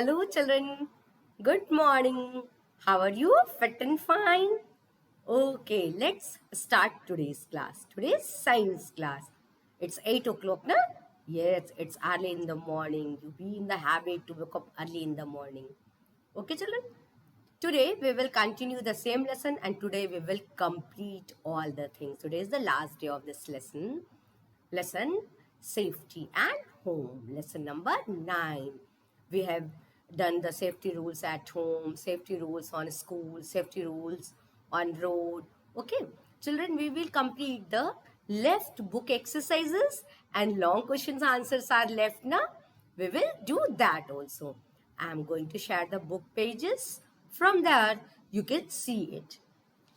Hello, children. Good morning. How are you? Fit and fine? Okay, let's start today's class. Today's science class. It's 8 o'clock, na? Yes, it's early in the morning. You be in the habit to wake up early in the morning. Okay, children? Today we will continue the same lesson and today we will complete all the things. Today is the last day of this lesson. Lesson Safety and Home. Lesson number 9. We have done the safety rules at home, safety rules on school, safety rules on road. Okay, children, we will complete the left book exercises and long questions answers are left now. We will do that also. I am going to share the book pages. From there, you can see it.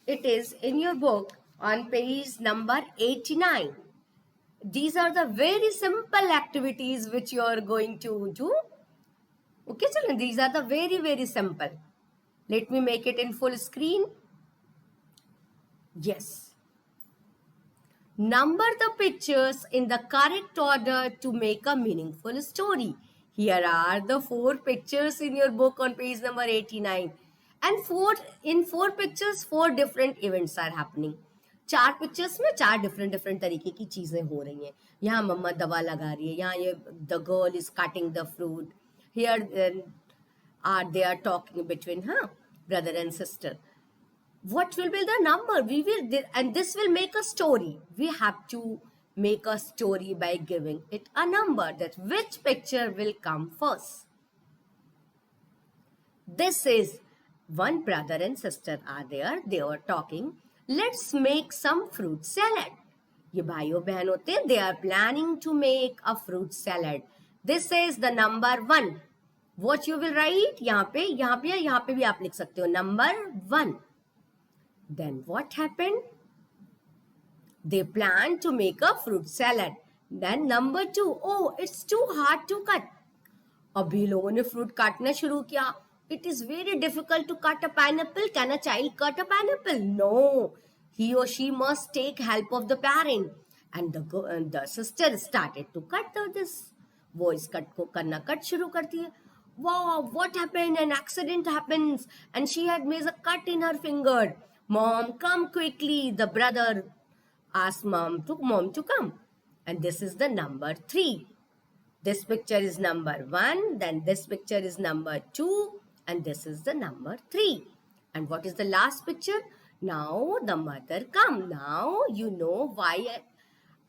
It is in your book on page number 89. These are the very simple activities which you are going to do. Okay, children, these are the very simple. Let me make it in full screen. Yes. Number the pictures in the correct order to make a meaningful story. Here are the 4 pictures in your book on page number 89. And in 4 pictures, 4 different events are happening. 4 pictures में 4 different तरीके की चीजें हो रही हैं. यहाँ मम्मा दवा लगा रही है, यहाँ ये the girl is cutting the fruit, here are they are talking between brother and sister. What will be the number? And this will make a story. We have to make a story by giving it a number, that which picture will come first. This is one brother and sister are there. They are talking. Let's make some fruit salad. ये भाइयों बहन होते हैं. They are planning to make a fruit salad. This is the number 1. What you will write? यहाँ पे भी आप लिख सकते हो. Number 1. Then what happened? They planned to make a fruit salad. Then number 2. Oh, it's too hard to cut. अभी लोगों ने फ्रूट काटना शुरू किया. It is very difficult to cut a pineapple. Can a child cut a pineapple? No. He or she must take help of the parent. And the sister started to cut this. वो इस cut को करना cut शुरू करती है. Wow, what happened? An accident happens. And she had made a cut in her finger. Mom, come quickly. The brother asked mom to come. And this is the number 3. This picture is number 1. Then this picture is number 2. And this is the number 3. And what is the last picture? Now the mother come. Now you know why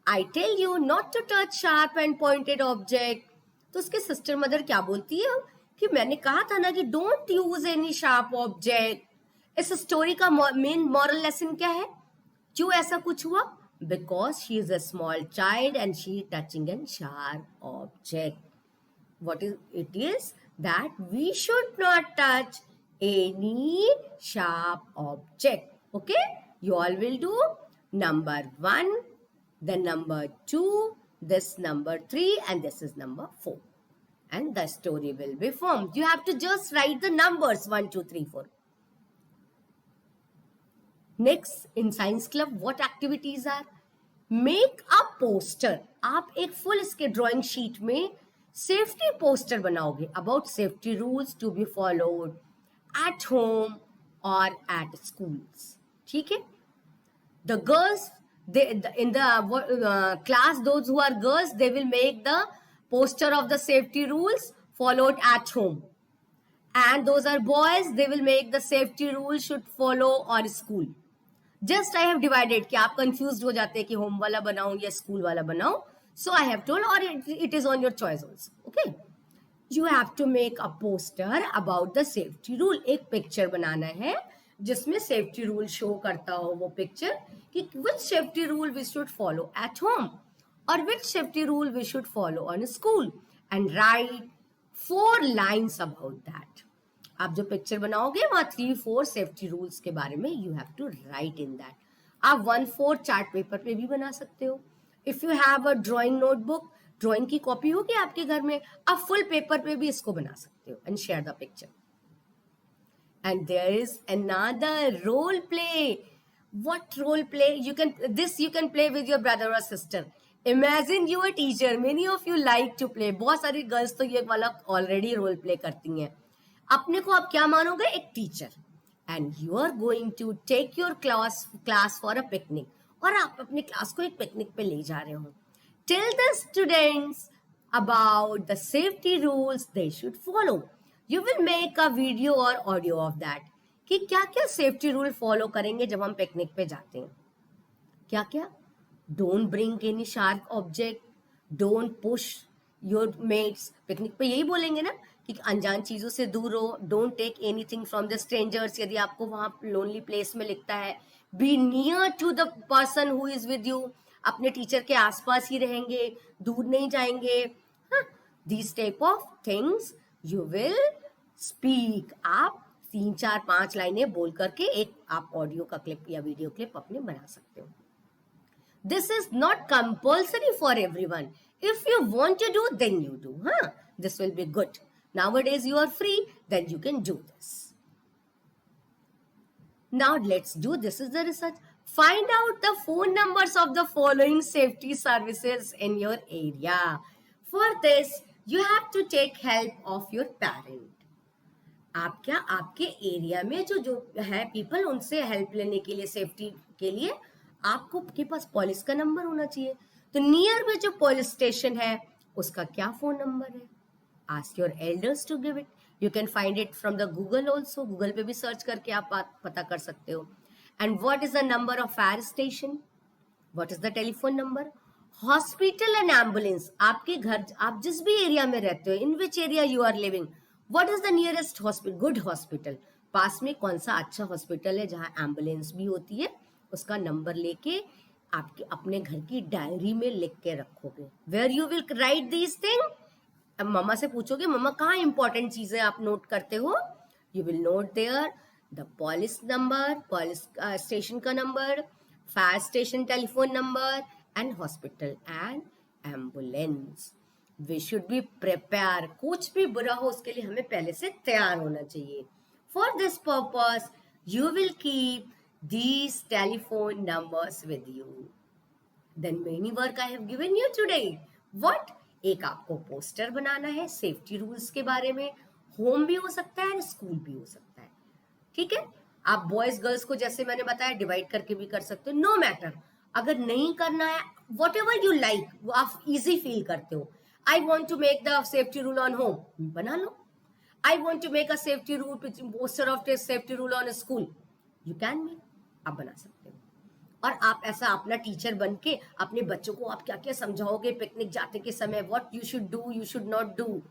I tell you not to touch sharp and pointed object. तो उसके sister mother क्या बोलती है कि मैंने कहा था ना कि don't use any sharp object. इस स्टोरी का मेन मॉरल लेसन क्या है? क्यों ऐसा कुछ हुआ? Because she is a small child and she is touching a sharp object. What is it is that we should not touch any sharp object. Okay, you all will do number 1, then number 2, this number 3, and this is number 4. And the story will be formed. You have to just write the numbers 1, 2, 3, 4. Next, in science club, what activities are? Make a poster. आप एक full इसके drawing sheet में safety poster बनाओगे about safety rules to be followed at home or at schools. ठीक है? The girls, in the class, those who are girls, they will make the poster of the safety rules followed at home. And those are boys, they will make the safety rules should follow or school. Just I have divided कि आप confused हो जाते हैं कि home वाला बनाऊं या school वाला बनाऊं. So I have told, or it is on your choice also. Okay. You have to make a poster about the safety rule. एक picture बनाना है जिसमें safety rule show करता हो वो picture कि which safety rule we should follow at home or which safety rule we should follow on school, and write 4 lines about that. आप जो picture बनाओगे वहां 3-4 सेफ्टी रूल्स के बारे में you have to write in that. आप 1/4 chart paper पे भी बना सकते हो. If you have a drawing notebook, drawing की कॉपी होगी आपके घर में, आप फुल पेपर पे भी इसको बना सकते हो and share the picture. And there is another role play. What role play? You can play with your brother or sister. Imagine you a teacher, many of you like to play. बहुत सारी girls तो ये वाला already role play करती हैं। अपने को आप क्या मानोगे? एक teacher, and you are going to take your class for a picnic, और आप अपने क्लास को एक पिकनिक पे ले जा रहे हो। Tell the students about the safety rules they should follow. You will make a video और ऑडियो ऑफ दैट, कि क्या क्या सेफ्टी रूल फॉलो करेंगे जब हम पिकनिक पे जाते हैं। क्या क्या? Don't bring any sharp object, don't push your mates. Picnic पे यही बोलेंगे ना कि अनजान चीजों से दूर रहो, don't take anything from the strangers, यदि आपको वहां लोनली प्लेस में लिखता है। Be near to the person who is with you, अपने टीचर के आसपास ही रहेंगे, दूर नहीं जाएंगे। These type of things you will speak. आप 3 4 5 लाइनें बोल करके एक आप ऑडियो का क्लिप या वीडियो क्लिप अपने बना सकते हो। This is not compulsory for everyone. If you want to do, then you do. This will be good. Nowadays you are free, then you can do this. Now let's do, this is the research. Find out the phone numbers of the following safety services in your area. For this, you have to take help of your parent. आप क्या आपके area में जो जो है people, उनसे help लेने के लिए, सेफ्टी के लिए आपको के पास पुलिस का नंबर होना चाहिए। तो नियर में जो पुलिस स्टेशन है उसका क्या फोन नंबर है? Ask your elders to give it. You can find it from the Google also, Google पे भी सर्च करके आप पता कर सकते हो। And what is the number of fire station? What is the telephone number? Hospital and ambulance, आपके घर, आप जिस भी एरिया में रहते हो, in which area you are living, what is the nearest hospital, good hospital, पास में कौन सा अच्छा हॉस्पिटल है जहां एम्बुलेंस भी होती है, उसका नंबर लेके आपके अपने घर की डायरी में लिख के रखोगे। Where you will write these thing. अब मम्मा से पूछोगे, मम्मा कहाँ इंपॉर्टेंट चीजें आप नोट करते हो? You will note there the police number, police station का number, fire station telephone number, and hospital and ambulance. We should be prepare. कुछ भी बुरा हो उसके लिए हमें पहले से तैयार होना चाहिए। For this purpose you will keep these telephone numbers with you. Then many work I have given you today. What? एक आपको पोस्टर बनाना है सेफ्टी रूल्स के बारे में। होम भी हो सकता है, स्कूल भी हो सकता है। ठीक है, आप बॉयज गर्ल्स को जैसे मैंने बताया डिवाइड करके भी कर सकते हो, नो मैटर। अगर नहीं करना है, वॉट एवर यू लाइक, वो आप इजी फील करते हो। I want to make the safety rule on home, बना लो। I want to make a safety rule, poster of safety rule on school, you can make, आप बना सकते हो। और आप ऐसा अपना टीचर बन के अपने बच्चों को आप क्या क्या समझाओगे पिकनिक जाते के समय, what you should do, you should not do.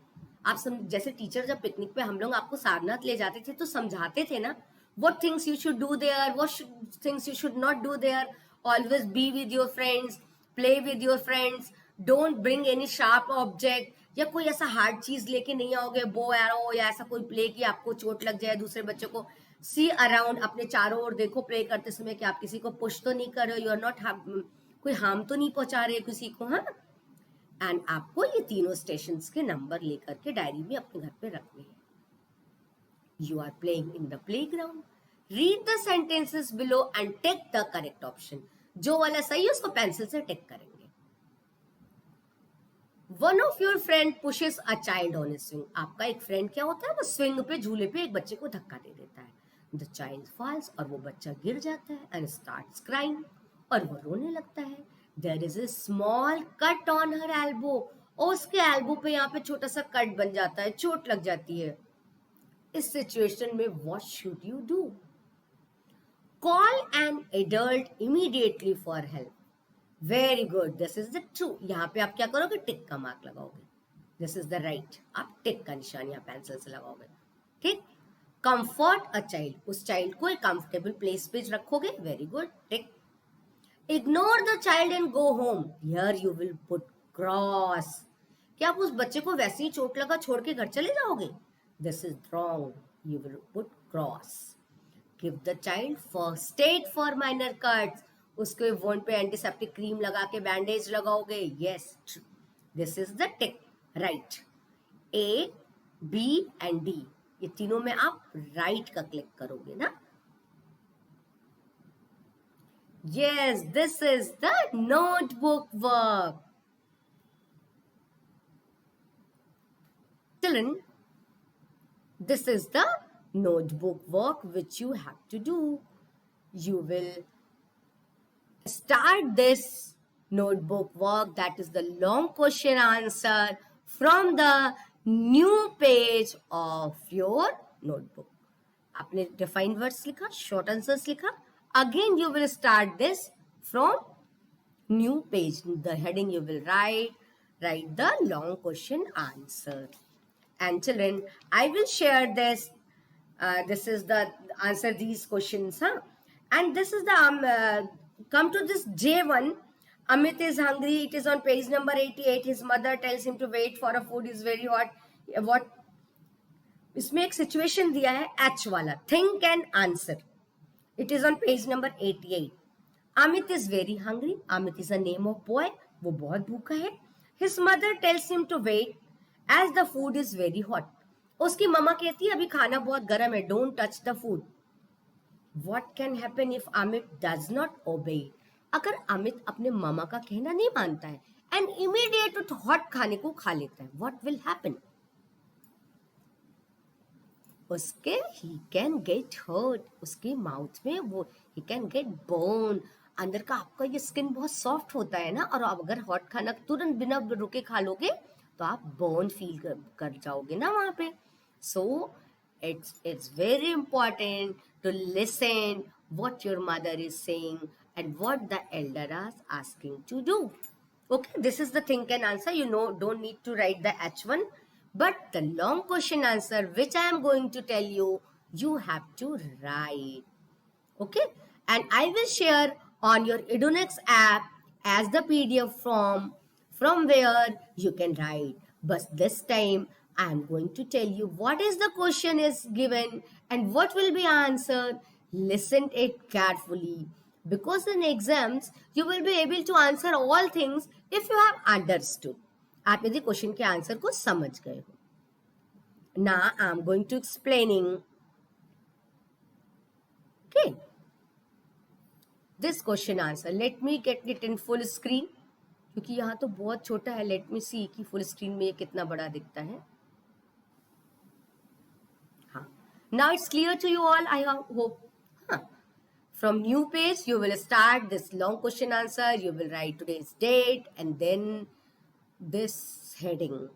आप जैसे टीचर जब पिकनिक पे हम लोग आपको सारनाथ ले जाते थे तो समझाते थे ना, what things you should do their, what things you should not do their. Always be with your friends, play with your friends, don't bring any sharp object, या कोई ऐसा हार्ड चीज लेके नहीं आओगे, बो एरो या ऐसा कोई प्ले कि आपको चोट लग जाए, दूसरे बच्चों को। सी अराउंड, अपने चारों ओर देखो प्ले करते समय कि आप किसी को पुश तो नहीं कर रहे हो, यू आर नॉट, कोई हार्म तो नहीं पहुंचा रहे किसी को। हाँ, एंड आपको ये तीनों स्टेशन के नंबर लेकर के डायरी में अपने घर पे रखने हैं। You are playing in the playground, read the sentences below and take the correct option. जो वाला सही है उसको पेंसिल से टिक करेंगे। One of your friend pushes a child on a swing. आपका एक फ्रेंड क्या होता है, वो स्विंग पे, झूले पे एक बच्चे को धक्का दे देता है। द चाइल्ड फॉल्स, और वो बच्चा गिर जाता है, एंड स्टार्ट्स क्राइंग, और वो रोने लगता है। There is a small cut on her elbow, और उसके एल्बो पे यहाँ पे छोटा सा कट बन जाता है, चोट लग जाती है। इस सिचुएशन में what should you do? Call an adult immediately for help. Very good, this is the true. यहाँ पे आप क्या करोगे, टिक का मार्क लगाओगे, दिस इज द राइट। आप टिक का निशान यहाँ पेंसिल से लगाओगे। ठीक। कंफर्ट अ चाइल्ड, उस चाइल्ड को एक कंफर्टेबल प्लेस पे रखोगे, very good, tick. Ignore the child and go home, here you will put cross. क्या आप उस बच्चे को वैसे ही चोट लगा छोड़ के घर चले जाओगे? This is wrong, you will put cross. Give the child first aid for minor cuts, उसके वोंड पे एंटीसेप्टिक क्रीम लगा के बैंडेज लगाओगे, yes, this is the tick, right. A, B and D, ये तीनों में आप राइट का क्लिक करोगे ना। Yes, this is the notebook work. Children, this is the notebook work which you have to do. You will start this notebook work, that is the long question answer, from the new page of your notebook. आपने defined words लिखा, short answers लिखा. Again you will start this from new page. The heading you will write the long question answer. And children, I will share this. This is the answer these questions, huh? And this is the come to this J1. Amit is hungry. It is on page number 88. His mother tells him to wait for a food is very hot. What? इसमें एक situation दिया है H वाला. Think and answer. It is on page number 88. Amit is very hungry. Amit is a name of boy. वो बहुत भूखा है. His mother tells him to wait as the food is very hot. उसकी मम्मा कहती है अभी खाना बहुत गर्म है. Don't touch the food. What can happen if Amit does not obey? अगर अमित अपने मामा का कहना नहीं मानता है and immediate hot खाने को खा लेता है, what will happen? उसके he can get hurt. उसके माउथ में वो he can get burn. अंदर का आपका ये स्किन बहुत सॉफ्ट होता है ना, और आप अगर हॉट खाना तुरंत बिना रुके खा लोगे तो आप बर्न फील कर जाओगे ना वहां पे. सो it's very important to listen what your mother is saying and what the elder is asking to do. Okay, this is the think and answer. You know, don't need to write the H1, but the long question answer which I am going to tell you, you have to write. Okay, and I will share on your Edunex app as the PDF form from where you can write. But this time I am going to tell you what is the question is given and what will be answered. Listen it carefully, because in exams you will be able to answer all things if you have understood. आप यदि question के answer को समझ गए हो. Now I am going to explaining. Okay, this question answer. Let me get it in full screen, क्योंकि यहाँ तो बहुत छोटा है. Let me see कि full screen में ये कितना बड़ा दिखता है. हाँ, now it's clear to you all, I hope. हाँ, from new page you will start this long question answer. You will write today's date and then this heading.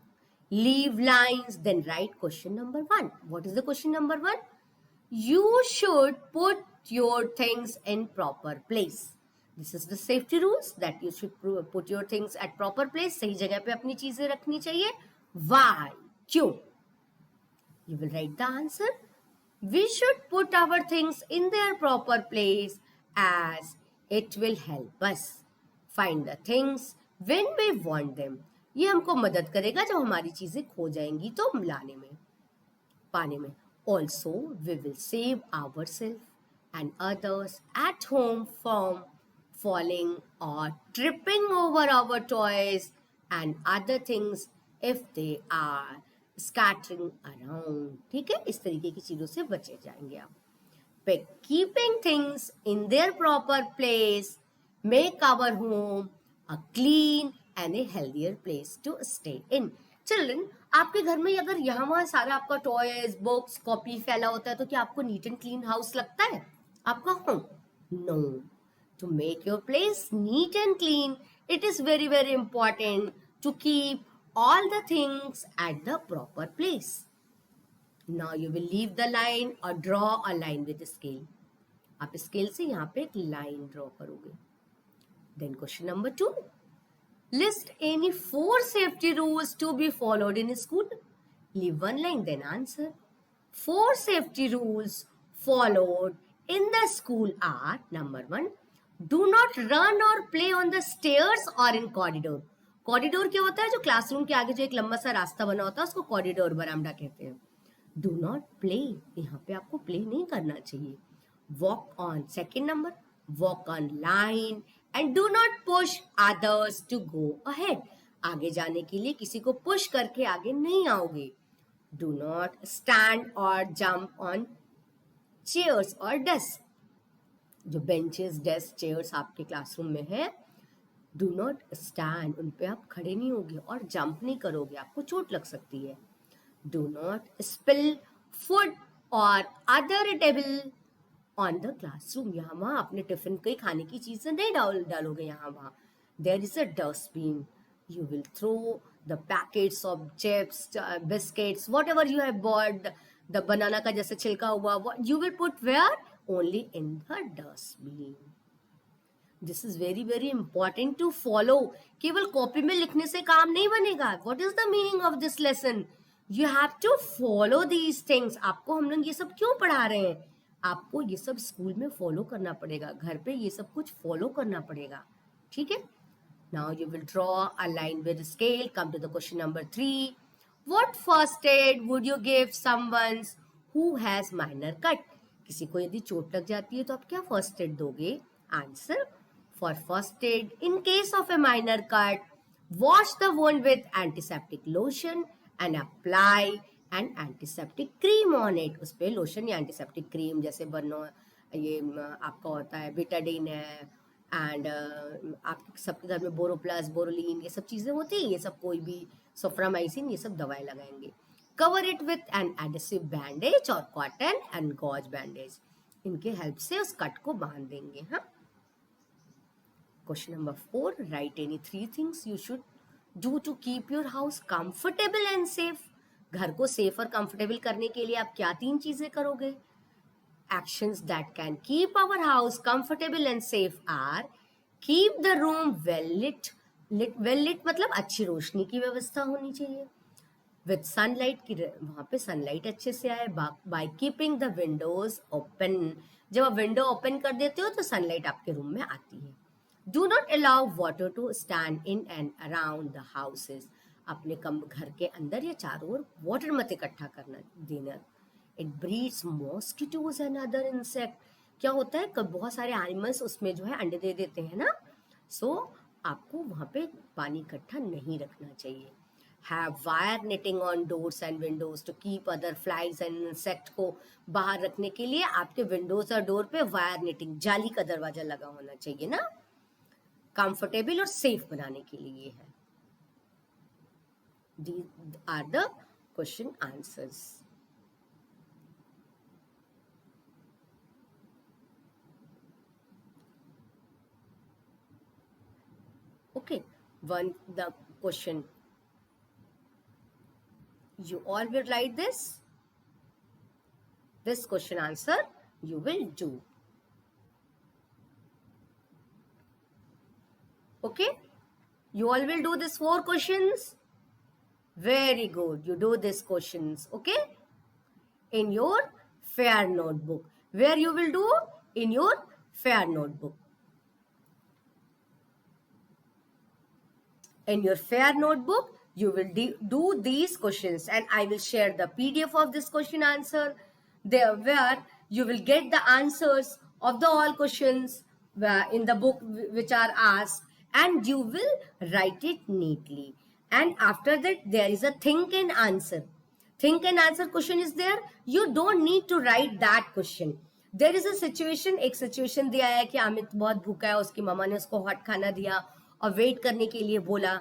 Leave lines, then write question number 1. What is the question number 1? You should put your things in proper place. This is the safety rules, that you should put your things at proper place. सही जगह पे अपनी चीजें रखनी चाहिए. Why? क्यों? You will write the answer. We should put our things in their proper place as it will help us find the things when we want them. ये हमको मदद करेगा जब हमारी चीजें खो जाएंगी तो लाने में, पाने में. Also, we will save ourselves and others at home from falling or tripping over our toys and other things if they are scattering around. ठीक है, इस तरीके की चीजों से बचे जाएंगे आप. By keeping things in their proper place, make our home a clean and a healthier place to stay in. Children, आपके घर में अगर यहाँ वहाँ सारा आपका टॉयज, बुक्स, कॉपी फैला होता है तो क्या आपको नीट एंड क्लीन हाउस लगता है आपका home? No. To make your place neat and clean, it is very very important to keep all the things at the proper place. Now you will leave the line or draw a line with the scale. आप scale से यहाँ पे एक line draw करोगे. Then question number 2. List any 4 safety rules to be followed in school. Leave one line, then answer. 4 safety rules followed in the school are: number 1, do not run or play on the stairs or in corridor. Corridor क्या होता है? जो classroom के आगे जो एक लंबा सा रास्ता बना होता है उसको कॉरिडोर, बरामदा कहते हैं. डू नॉट प्ले, यहाँ पे आपको प्ले नहीं करना चाहिए. Walk on, second number, walk on line and do not push others to go ahead. आगे जाने के लिए किसी को पुश करके आगे नहीं आओगे. डू नॉट स्टैंड और जंप ऑन चेयर्स और डेस्क. जो बेंचेस, डेस्क, चेयर्स आपके क्लासरूम में है, डू नॉट स्टैंड, उन पे आप खड़े नहीं होगे और जंप नहीं करोगे, आपको चोट लग सकती है. Do not spill food or other eatable on the classroom. यहाँ वहाँ अपने टिफिन के खाने की चीजें नहीं डालोगे यहाँ वहाँ. There is a dustbin. You will throw the packets of chips, biscuits, whatever you have bought, the banana का जैसे छिलका हुआ, you will put where? Only in the dustbin. This is very very important to follow. केवल copy में लिखने से काम नहीं बनेगा. What is the meaning of this lesson? You have to follow these things. आपको हम लोग ये सब क्यों पढ़ा रहे हैं? आपको ये सब स्कूल में फॉलो करना पड़ेगा, घर पे ये सब कुछ फॉलो करना पड़ेगा. ठीक है? Now you will draw a line with scale. Come to the question number 3. What first aid would you give someone who has minor cut? किसी को यदि चोट लग जाती है तो आप क्या फर्स्ट एड दोगे? Answer: for first aid in case of a minor cut, wash the wound with antiseptic lotion and apply an antiseptic cream on it. उस पे लोशन या एंटीसेप्टिक क्रीम जैसे बनो ये आपका होता है बिटाडीन है एंड आपके सबके घर में बोरोप्लस बोरोलिन ये सब चीज़ें होती हैं, ये सब कोई भी सोफ्रामाइसिन ये सब दवाई लगाएंगे. Cover it with an adhesive bandage और कॉटन एंड गॉज बैंडेज. इनके हेल्प से उस कट को बांध देंगे. हाँ. Question number 4. Write any 3 things you should do to keep your house comfortable and safe. घर को सेफ और कंफर्टेबल करने के लिए आप क्या 3 चीजें करोगे? Actions that can keep our house comfortable and safe are: keep the room well lit. Well lit मतलब अच्छी रोशनी की व्यवस्था होनी चाहिए. With sunlight की वहाँ पे सनलाइट अच्छे से आए. By keeping the windows open. जब आप विंडो ओपन कर देते हो तो सनलाइट आपके रूम में आती है. Do not allow water to stand in and around the houses. अपने घर के अंदर या चारों ओर वाटर मत इकट्ठा करना देना. It breeds mosquitoes and other insect. क्या होता है बहुत सारे एनिमल्स उसमें जो है अंडे दे देते हैं ना. So आपको वहाँ पे पानी इकट्ठा नहीं रखना चाहिए. Have wire netting on doors and windows to keep other flies and insect को बाहर रखने के लिए आपके विंडोज और डोर पे वायर नेटिंग जाली का दरवाजा लगा होना चाहिए ना. कंफर्टेबल और सेफ बनाने के लिए है. These are the question answers. Okay, the question. You all will write this. This question answer you will do. Okay, you all will do this 4 questions. Very good. You do these questions. Okay, in your fair notebook. Where you will do? In your fair notebook. In your fair notebook, you will do these questions, and I will share the PDF of this question answer there, where you will get the answers of the all questions in the book which are asked, and you will write it neatly. And after that, there is a think and answer. Think and answer question is there. You don't need to write that question. There is a situation, एक situation दिया है कि अमित बहुत भूखा है, उसकी मम्मा ने उसको हॉट खाना दिया और वेट करने के लिए बोला.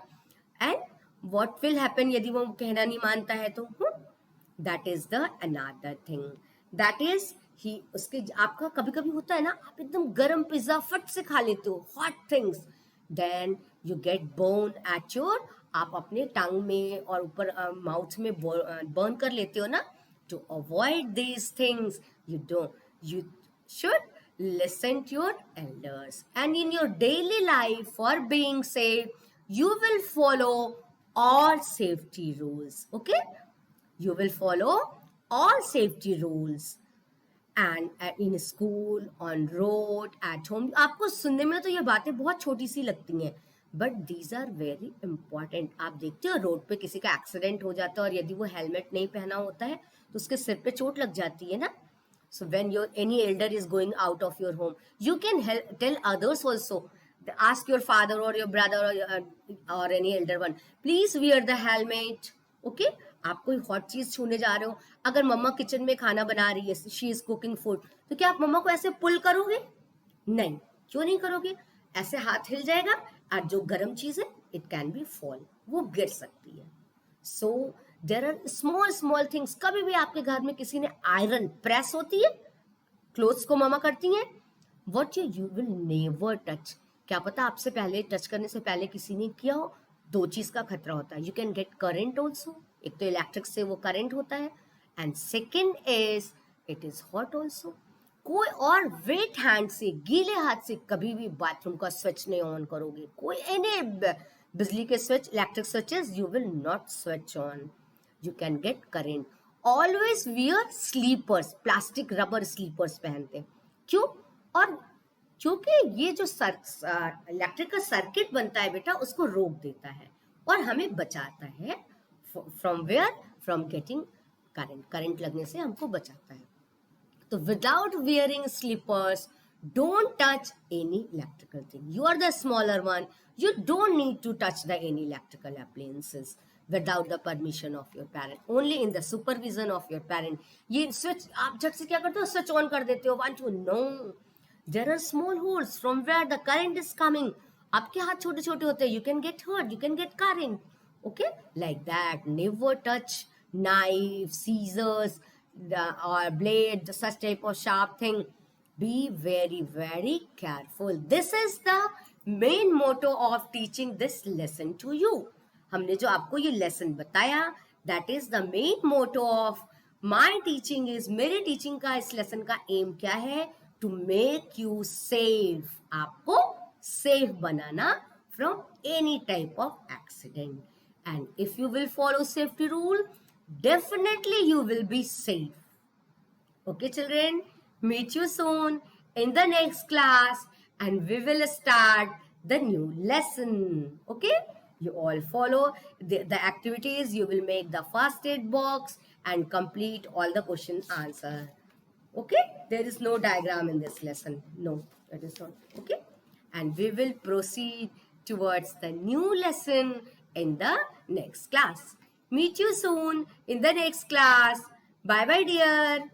एंड व्हाट विल हैपन यदि वो कहना नहीं मानता है तो? That is the another thing. That is he उसके आपका कभी कभी होता है ना, आप एकदम गरम पिज्जा फट से खा लेते हो, hot things, then you get burn at your, आप अपने टंग में और ऊपर माउथ में बर्न कर लेते हो ना. To avoid these things you should listen to your elders, and in your daily life for being safe you will follow all safety rules. Okay, you will follow all safety rules, and in school, on road, at home. आपको सुनने में तो ये बातें बहुत छोटी सी लगती हैं, but these are very important. आप देखते हो रोड पे किसी का एक्सीडेंट हो जाता है और यदि वो हेलमेट नहीं पहना होता है तो उसके सिर पे चोट लग जाती है ना. So when any elder is going out of your home, you can tell others also. Ask your father or your brother or any elder one, please wear the helmet. Okay? आप कोई हॉट चीज छूने जा रहे हो, अगर मम्मा kitchen में खाना बना रही है, शी इज कुकिंग फूड, तो क्या आप मम्मा को ऐसे पुल करोगे? नहीं. क्यों नहीं करोगे? ऐसे हाथ हिल जाएगा और जो गर्म चीज है इट कैन बी फॉल, वो गिर सकती है. So there are small small things. कभी भी आपके घर में किसी ने आयरन प्रेस होती है, क्लोथ्स को मामा करती हैं, what you will never touch. क्या पता आपसे पहले टच करने से पहले किसी ने किया हो. दो चीज का खतरा होता है. You can gate current also. एक तो इलेक्ट्रिक से वो करंट होता है, and second is it is hot also. कोई और वेट हैंड से, गीले हाथ से कभी भी बाथरूम का स्विच नहीं ऑन करोगे. कोई एनी बिजली के switch, electric switches you will not switch on. You can get current. Always wear slippers. Plastic rubber slippers पहनते. क्यों? और क्योंकि ये जो इलेक्ट्रिक का सर्किट बनता है बेटा, उसको रोक देता है और हमें बचाता है. From where? From getting current. Current लगने से हमको बचाता है. तो without wearing slippers, don't touch any electrical thing. You are the smaller one. You don't need to touch any electrical appliances without the permission of your parent. Only in the supervision of your parent. ये switch आप झट से क्या करते हो? Switch on कर देते हो. Want to know? There are small holes from where the current is coming. आपके हाथ छोटे छोटे होते हैं. You can get hurt. You can get current. Okay, like that. Never touch knives, scissors, or blade, such type of sharp thing. Be very, very careful. This is the main motto of teaching this lesson to you. हमने जो आपको ये lesson बताया, that is the main motto of my teaching is, मेरे teaching का इस lesson का aim क्या है? To make you safe. आपको safe banana from any type of accident. And if you will follow safety rule, definitely you will be safe. Okay, children, meet you soon in the next class and we will start the new lesson. Okay, you all follow the activities. You will make the first aid box and complete all the question answer. Okay, there is no diagram in this lesson. No, that is not. Okay, and we will proceed towards the new lesson in the next class. Meet you soon in the next class. Bye bye, dear.